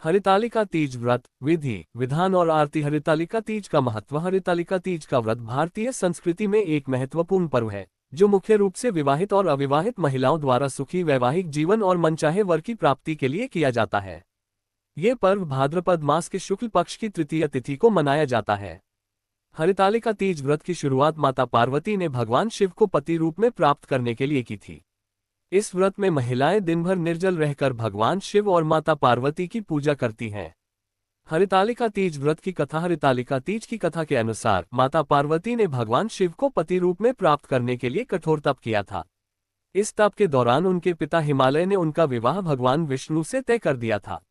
हरितालिका तीज व्रत, विधि विधान और आरती। हरितालिका तीज का महत्व। हरितालिका तीज का व्रत भारतीय संस्कृति में एक महत्वपूर्ण पर्व है, जो मुख्य रूप से विवाहित और अविवाहित महिलाओं द्वारा सुखी वैवाहिक जीवन और मनचाहे वर की प्राप्ति के लिए किया जाता है। ये पर्व भाद्रपद मास के शुक्ल पक्ष की तृतीय तिथि को मनाया जाता है। हरितालिका तीज व्रत की शुरुआत माता पार्वती ने भगवान शिव को पति रूप में प्राप्त करने के लिए की थी। इस व्रत में महिलाएं दिन भर निर्जल रहकर भगवान शिव और माता पार्वती की पूजा करती हैं। हरितालिका तीज व्रत की कथा। हरितालिका तीज की कथा के अनुसार माता पार्वती ने भगवान शिव को पति रूप में प्राप्त करने के लिए कठोर तप किया था। इस तप के दौरान उनके पिता हिमालय ने उनका विवाह भगवान विष्णु से तय कर दिया था।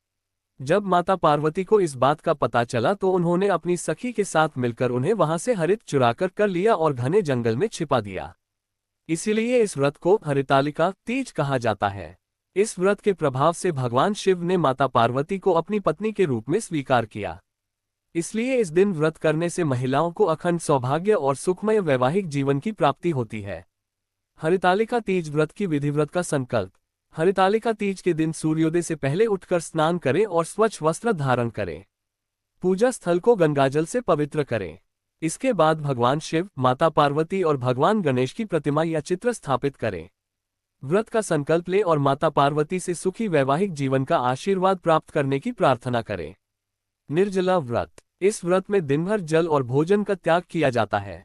जब माता पार्वती को इस बात का पता चला तो उन्होंने अपनी सखी के साथ मिलकर उन्हें वहां से हरित चुराकर कर लिया और घने जंगल में छिपा दिया। इसीलिए इस व्रत को हरितालिका तीज कहा जाता है। इस व्रत के प्रभाव से भगवान शिव ने माता पार्वती को अपनी पत्नी के रूप में स्वीकार किया। इसलिए इस दिन व्रत करने से महिलाओं को अखंड सौभाग्य और सुखमय वैवाहिक जीवन की प्राप्ति होती है। हरितालिका तीज व्रत की विधि। व्रत का संकल्प। हरितालिका तीज के दिन सूर्योदय से पहले उठकर स्नान करें और स्वच्छ वस्त्र धारण करें। पूजा स्थल को गंगाजल से पवित्र करें। इसके बाद भगवान शिव, माता पार्वती और भगवान गणेश की प्रतिमा या चित्र स्थापित करें। व्रत का संकल्प लें और माता पार्वती से सुखी वैवाहिक जीवन का आशीर्वाद प्राप्त करने की प्रार्थना करें। निर्जला व्रत। इस व्रत में दिन भर जल और भोजन का त्याग किया जाता है,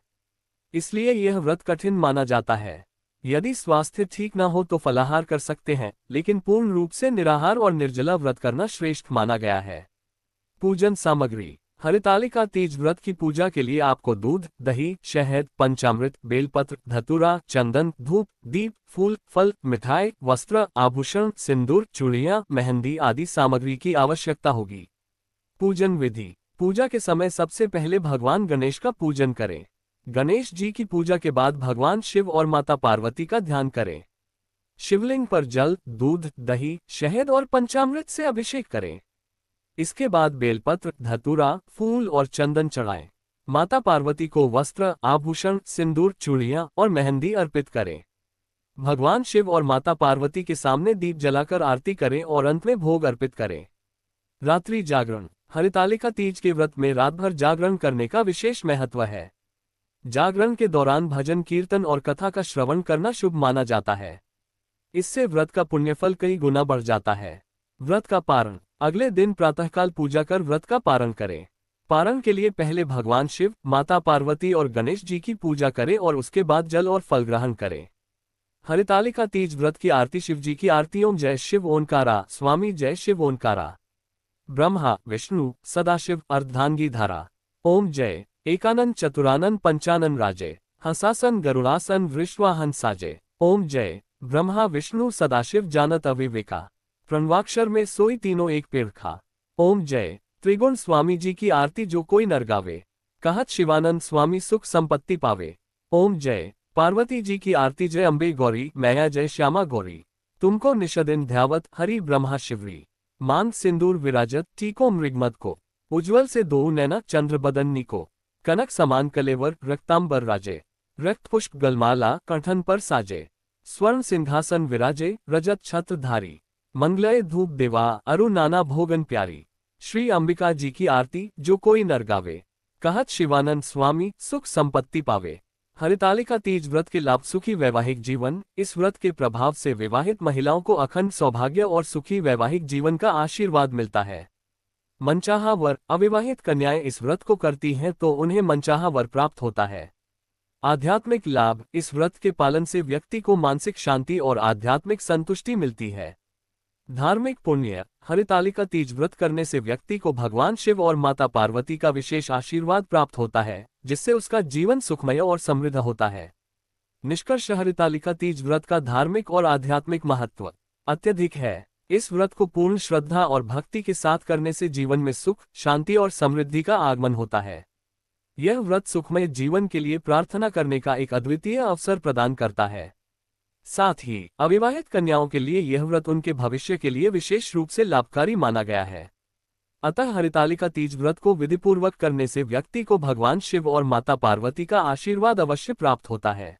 इसलिए यह व्रत कठिन माना जाता है। यदि स्वास्थ्य ठीक न हो तो फलाहार कर सकते हैं, लेकिन पूर्ण रूप से निराहार और निर्जला व्रत करना श्रेष्ठ माना गया है। पूजन सामग्री। हरितालिका तीज व्रत की पूजा के लिए आपको दूध, दही, शहद, पंचामृत, बेलपत्र, धतूरा, चंदन, धूप, दीप, फूल, फल, मिठाई, वस्त्र, आभूषण, सिंदूर, चूड़ियां, मेहंदी आदि सामग्री की आवश्यकता होगी। पूजन विधि। पूजा के समय सबसे पहले भगवान गणेश का पूजन करें। गणेश जी की पूजा के बाद भगवान शिव और माता पार्वती का ध्यान करें। शिवलिंग पर जल, दूध, दही, शहद और पंचामृत से अभिषेक करें। इसके बाद बेलपत्र, धतूरा, फूल और चंदन चढ़ाएं। माता पार्वती को वस्त्र, आभूषण, सिंदूर, चूड़ियां और मेहंदी अर्पित करें। भगवान शिव और माता पार्वती के सामने दीप जलाकर आरती करें और अंत में भोग अर्पित करें। रात्रि जागरण। हरितालिका तीज के व्रत में रात भर जागरण करने का विशेष महत्व है। जागरण के दौरान भजन, कीर्तन और कथा का श्रवण करना शुभ माना जाता है। इससे व्रत का पुण्यफल कई गुना बढ़ जाता है। व्रत का पारण। अगले दिन प्रातःकाल पूजा कर व्रत का पारण करें। पारण के लिए पहले भगवान शिव, माता पार्वती और गणेश जी की पूजा करें और उसके बाद जल और फल ग्रहण करें। हरितालिका तीज व्रत की आरती। शिव जी की आरती। ओम जय शिव ओंकारा, स्वामी जय शिव ओंकारा। ब्रह्मा, विष्णु, सदाशिव, अर्धांगी धारा। ओम जय। एकानन चतुरानन पंचानन राजे, हंसासन गरुड़ासन वृषवाहन साजे। ओम जय। ब्रह्मा विष्णु सदाशिव जानत अविवेका, प्रणवाक्षर में सोई तीनों एक पेड़ खा। ओम जय। त्रिगुण स्वामी जी की आरती। जो कोई नर गावे, कहत शिवानंद स्वामी सुख संपत्ति पावे। ओम जय। पार्वती जी की आरती। जय अम्बे गौरी, मैया जय श्यामा गौरी, तुमको निषदिन ध्यावत हरि ब्रह्मा शिवरी। मांग सिंदूर विराजत, टीको मृगमद को, उज्ज्वल से दो नैना चंद्र बदन्नी को। कनक समान कलेवर, रक्तांबर राजे, रक्त पुष्प गलमाला कंठन पर साजे। स्वर्ण सिंहासन विराजे, रजत छत्र धारी, मंगलय धूप देवा, अरु नाना भोगन प्यारी। श्री अंबिका जी की आरती। जो कोई नर गावे, कहत शिवानंद स्वामी सुख संपत्ति पावे। हरितालिका तीज व्रत के लाभ। सुखी वैवाहिक जीवन। इस व्रत के प्रभाव से विवाहित महिलाओं को अखंड सौभाग्य और सुखी वैवाहिक जीवन का आशीर्वाद मिलता है। मनचाहा वर। अविवाहित कन्याएं इस व्रत को करती हैं तो उन्हें मनचाहा वर प्राप्त होता है। आध्यात्मिक लाभ। इस व्रत के पालन से व्यक्ति को मानसिक शांति और आध्यात्मिक संतुष्टि मिलती है। धार्मिक पुण्य। हरितालिका तीज व्रत करने से व्यक्ति को भगवान शिव और माता पार्वती का विशेष आशीर्वाद प्राप्त होता है, जिससे उसका जीवन सुखमय और समृद्ध होता है। निष्कर्ष। हरितालिका तीज व्रत का धार्मिक और आध्यात्मिक महत्व अत्यधिक है। इस व्रत को पूर्ण श्रद्धा और भक्ति के साथ करने से जीवन में सुख, शांति और समृद्धि का आगमन होता है। यह व्रत सुखमय जीवन के लिए प्रार्थना करने का एक अद्वितीय अवसर प्रदान करता है। साथ ही अविवाहित कन्याओं के लिए यह व्रत उनके भविष्य के लिए विशेष रूप से लाभकारी माना गया है। अतः हरितालिका तीज व्रत को विधिपूर्वक करने से व्यक्ति को भगवान शिव और माता पार्वती का आशीर्वाद अवश्य प्राप्त होता है।